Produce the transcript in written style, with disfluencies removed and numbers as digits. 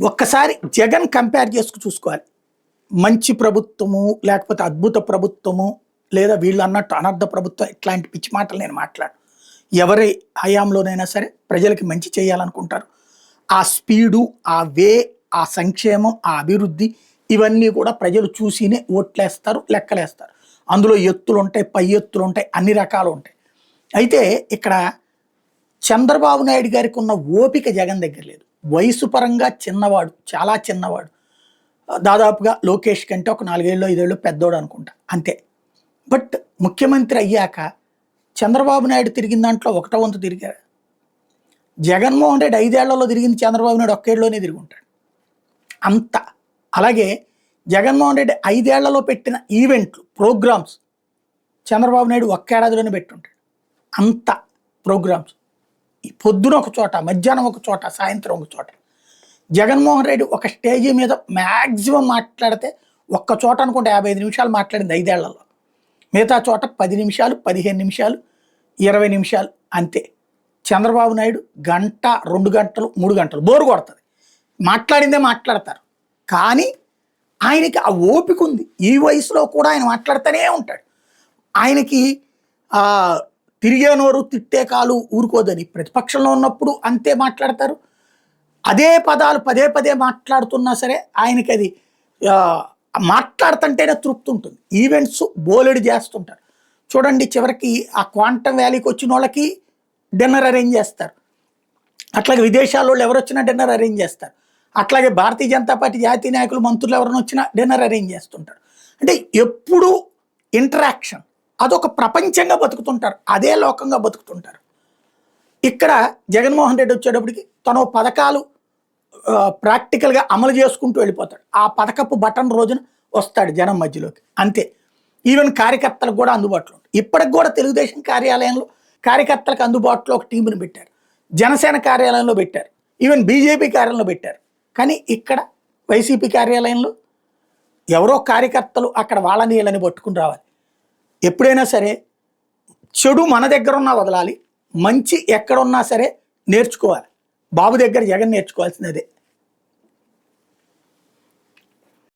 ఒక్కసారి జగన్ కంపేర్ చేసుకు చూసుకోవాలి. మంచి ప్రభుత్వము, లేకపోతే అద్భుత ప్రభుత్వము, లేదా వీళ్ళు అన్నట్టు అనర్థ ప్రభుత్వం, ఇట్లాంటి పిచ్చి మాటలు నేను మాట్లాడు. ఎవరి హయాంలోనైనా సరే ప్రజలకి మంచి చేయాలనుకుంటారు. ఆ స్పీడు, ఆ వే, ఆ సంక్షేమం, ఆ అభివృద్ధి ఇవన్నీ కూడా ప్రజలు చూసినే ఓట్లేస్తారు, లెక్కలేస్తారు. అందులో ఎత్తులు ఉంటాయి, పై ఎత్తులు ఉంటాయి, అన్ని రకాలు ఉంటాయి. అయితే ఇక్కడ చంద్రబాబు నాయుడు గారికి ఉన్న ఓపిక జగన్ దగ్గర లేదు. వయసు పరంగా చిన్నవాడు, చాలా చిన్నవాడు. దాదాపుగా లోకేష్ కంటే ఒక 4 ఏళ్ళు 5 ఏళ్ళు పెద్దోడు అనుకుంటా, అంతే. బట్ ముఖ్యమంత్రి అయ్యాక చంద్రబాబు నాయుడు తిరిగిన దాంట్లో 1/4 వంతు తిరిగారు. జగన్మోహన్ రెడ్డి 5 ఏళ్లలో తిరిగింది చంద్రబాబు నాయుడు 1 ఏళ్ళలోనే తిరిగి ఉంటాడు అంత. అలాగే జగన్మోహన్ రెడ్డి 5 ఏళ్లలో పెట్టిన ఈవెంట్లు, ప్రోగ్రామ్స్ చంద్రబాబు నాయుడు 1 ఏడాదిలోనే పెట్టుంటాడు అంత ప్రోగ్రామ్స్. పొద్దున ఒక చోట, మధ్యాహ్నం ఒక చోట, సాయంత్రం ఒక చోట. జగన్మోహన్ రెడ్డి ఒక స్టేజీ మీద మ్యాక్సిమం మాట్లాడితే ఒక్క చోట అనుకుంటే 55 నిమిషాలు మాట్లాడింది 5 ఏళ్లలో. మిగతా చోట 10 నిమిషాలు, 15 నిమిషాలు, 20 నిమిషాలు అంతే. చంద్రబాబు నాయుడు గంట, 2 గంటలు, 3 గంటలు బోరు కొడుతుంది. మాట్లాడిందే మాట్లాడతారు, కానీ ఆయనకి ఆ ఓపిక ఉంది. ఈ వయసులో కూడా ఆయన మాట్లాడుతూనే ఉంటాడు. ఆయనకి తిరిగే నోరు, తిట్టే కాలు ఊరుకోదని. ప్రతిపక్షంలో ఉన్నప్పుడు అంతే మాట్లాడతారు. అదే పదాలు పదే పదే మాట్లాడుతున్నా సరే ఆయనకి అది మాట్లాడుతుంటేనే తృప్తి ఉంటుంది. ఈవెంట్స్ బోలెడు చేస్తుంటారు. చూడండి, చివరికి ఆ క్వాంటమ్ వ్యాలీకి వచ్చిన వాళ్ళకి డిన్నర్ అరేంజ్ చేస్తారు. అట్లాగే విదేశాల వాళ్ళు ఎవరు వచ్చినా డిన్నర్ అరేంజ్ చేస్తారు. అట్లాగే భారతీయ జనతా పార్టీ జాతీయ నాయకులు, మంత్రులు ఎవరైనా వచ్చినా డిన్నర్ అరేంజ్ చేస్తుంటారు. అంటే ఎప్పుడూ ఇంటరాక్షన్, అదొక ప్రపంచంగా బతుకుతుంటారు, అదే లోకంగా బతుకుతుంటారు. ఇక్కడ జగన్మోహన్ రెడ్డి వచ్చేటప్పటికి తను పథకాలు ప్రాక్టికల్గా అమలు చేసుకుంటూ వెళ్ళిపోతాడు. ఆ పథకపు బటన్ రోజున వస్తాడు జనం మధ్యలోకి, అంతే. ఈవెన్ కార్యకర్తలకు కూడా అందుబాటులో. ఇప్పటికి కూడా తెలుగుదేశం కార్యాలయంలో కార్యకర్తలకు అందుబాటులో ఒక టీముని పెట్టారు, జనసేన కార్యాలయంలో పెట్టారు, ఈవెన్ బీజేపీ కార్యాలయంలో పెట్టారు. కానీ ఇక్కడ వైసీపీ కార్యాలయంలో ఎవరో కార్యకర్తలు అక్కడ వాళ్ళని వీళ్ళని పట్టుకుని రావాలి. ఎప్పుడైనా సరే చెడు మన దగ్గర ఉన్నా వదలాలి, మంచి ఎక్కడున్నా సరే నేర్చుకోవాలి. బాబు దగ్గర జగన్ నేర్చుకోవాల్సినదే.